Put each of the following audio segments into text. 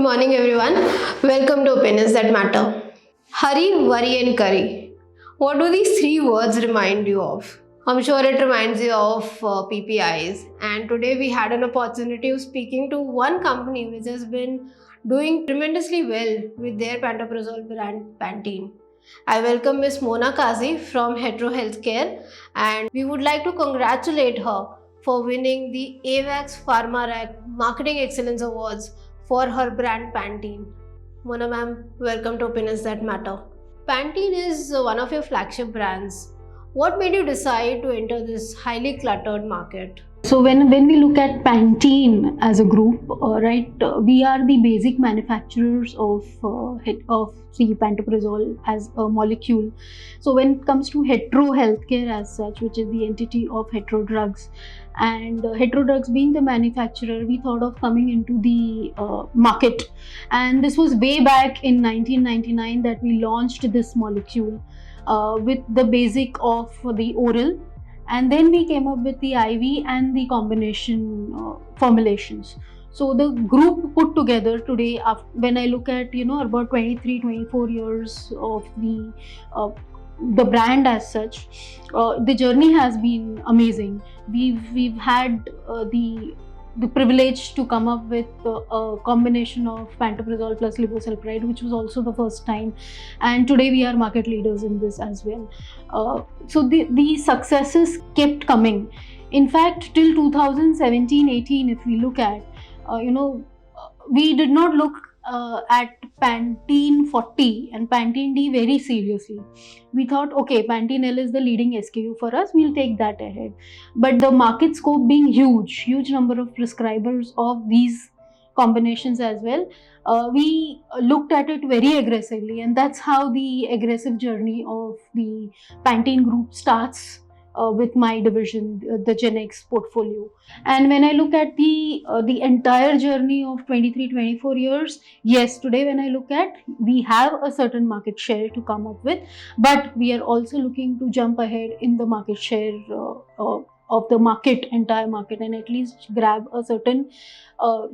Good morning, everyone. Welcome to Opinions That Matter. Hurry, worry, and curry. What do these three words remind you of? I'm sure it reminds you of PPIs. And today we had an opportunity of speaking to one company which has been doing tremendously well with their pantoprazole brand Pantene. I welcome Ms. Mona Kazi from Hetero Healthcare, and we would like to congratulate her for winning the AVAX PharmaRack Marketing Excellence Awards for her brand Pantene. Mona ma'am, welcome to Opinions That Matter. Pantene is one of your flagship brands. What made you decide to enter this highly cluttered market? So when we look at Pantene as a group, we are the basic manufacturers of the pantoprazole as a molecule. So when it comes to Hetero Healthcare as such, which is the entity of Hetero Drugs, and Hetero Drugs being the manufacturer, we thought of coming into the market. And this was way back in 1999 that we launched this molecule with the basic of the oral. And then we came up with the IV and the combination formulations. So the group put together today, when I look at about 23-24 years of the brand as such, the journey has been amazing. We've had the privilege to come up with a combination of pantoprazole plus liposulfide, which was also the first time, and today we are market leaders in this as well. So the successes kept coming. In fact, till 2017-18, if we look at, we did not look at Pantene 40 and Pantene D very seriously. We thought, okay, Pantene L is the leading SKU for us, we'll take that ahead. But the market scope being huge number of prescribers of these combinations as well, we looked at it very aggressively, and that's how the aggressive journey of the Pantene group starts. With my division, the Gen X portfolio. And when I look at the entire journey of 23-24 years, yes, today when I look at, we have a certain market share to come up with, but we are also looking to jump ahead in the market share of the entire market, and at least grab a certain a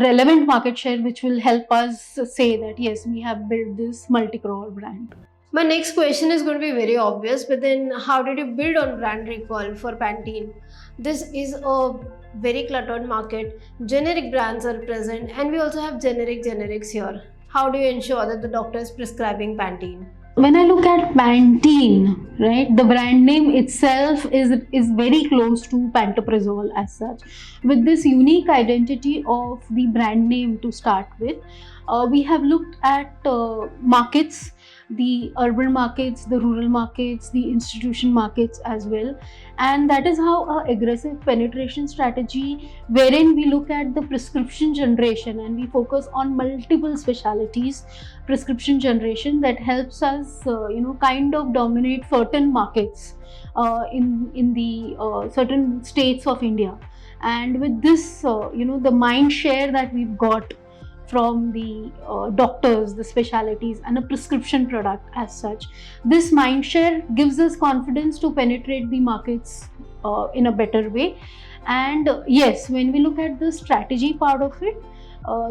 relevant market share, which will help us say that yes, we have built this multi-crore brand. My next question is going to be very obvious, but then how did you build on brand recall for Pantene? This is a very cluttered market. Generic brands are present, and we also have generics here. How do you ensure that the doctor is prescribing Pantene? When I look at Pantene, right, the brand name itself is very close to pantoprazole as such. With this unique identity of the brand name to start with, we have looked at markets, the urban markets, the rural markets, the institution markets as well, and that is how our aggressive penetration strategy, wherein we look at the prescription generation and we focus on multiple specialties prescription generation, that helps us kind of dominate certain markets in the certain states of India. And with this the mind share that we've got from the doctors, the specialities, and a prescription product as such, this mind share gives us confidence to penetrate the markets in a better way. And yes, when we look at the strategy part of it,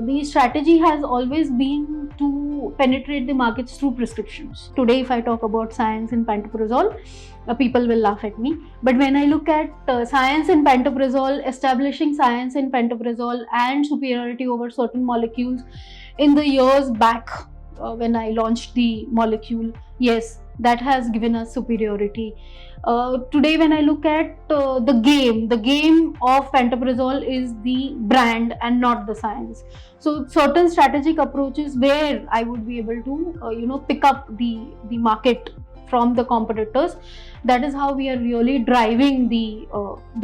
the strategy has always been to penetrate the markets through prescriptions. Today, if I talk about science in pantoprazole, people will laugh at me. But when I look at science in pantoprazole, establishing science in pantoprazole and superiority over certain molecules in the years back when I launched the molecule, yes, that has given us superiority. Today, when I look at the game of pantoprazole is the brand and not the science. So certain strategic approaches where I would be able to pick up the market from the competitors. That is how we are really driving the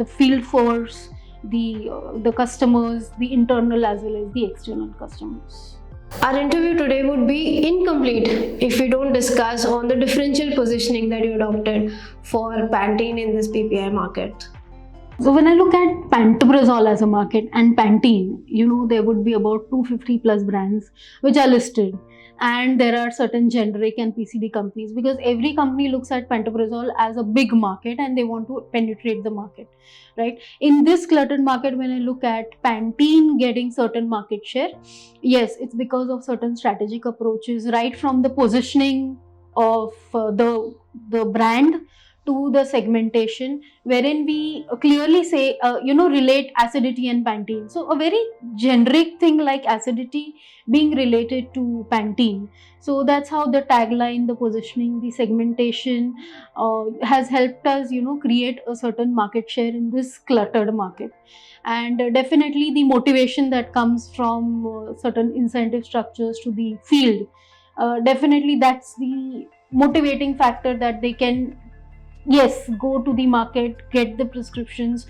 field force, the customers, the internal as well as the external customers. Our interview today would be incomplete if we don't discuss on the differential positioning that you adopted for Pantene in this PPI market. So when I look at pantoprazole as a market and Pantene, there would be about 250 plus brands which are listed. And there are certain generic and PCD companies, because every company looks at pantoprazole as a big market and they want to penetrate the market, right? In this cluttered market, when I look at Pantene getting certain market share, yes, it's because of certain strategic approaches, right from the positioning of the brand to the segmentation, wherein we clearly say, relate acidity and Pantene. So a very generic thing like acidity being related to Pantene. So that's how the tagline, the positioning, the segmentation has helped us, create a certain market share in this cluttered market. And definitely the motivation that comes from certain incentive structures to the field, definitely that's the motivating factor that they can, yes, go to the market, get the prescriptions,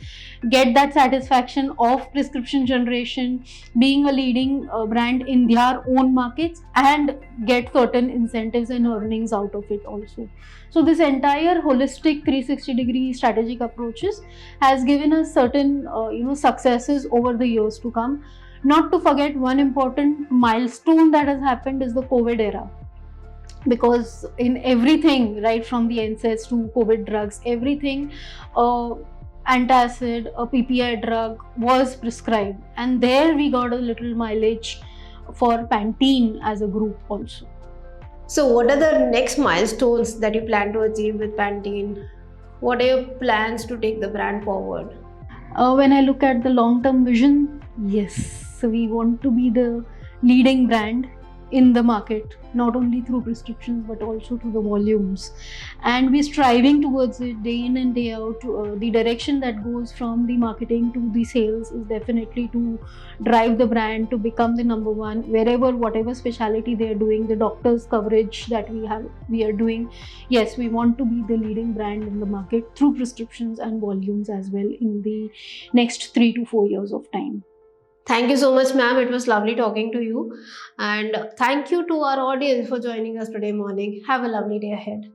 get that satisfaction of prescription generation, being a leading brand in their own markets, and get certain incentives and earnings out of it also. So this entire holistic 360-degree strategic approaches has given us certain successes over the years to come. Not to forget, one important milestone that has happened is the COVID era, because in everything, right from the NSAIDs to COVID drugs, everything, uh, antacid, a PPI drug was prescribed, and there we got a little mileage for Pantene as a group also. So, what are the next milestones that you plan to achieve with Pantene? What are your plans to take the brand forward? When I look at the long term vision, yes, so we want to be the leading brand in the market, not only through prescriptions but also to the volumes. And we're striving towards it day in and day out. The direction that goes from the marketing to the sales is definitely to drive the brand to become the number one wherever, whatever specialty they are doing, the doctors coverage that we are doing. Yes, we want to be the leading brand in the market through prescriptions and volumes as well in the next 3 to 4 years of time. Thank you so much, ma'am. It was lovely talking to you. And thank you to our audience for joining us today morning. Have a lovely day ahead.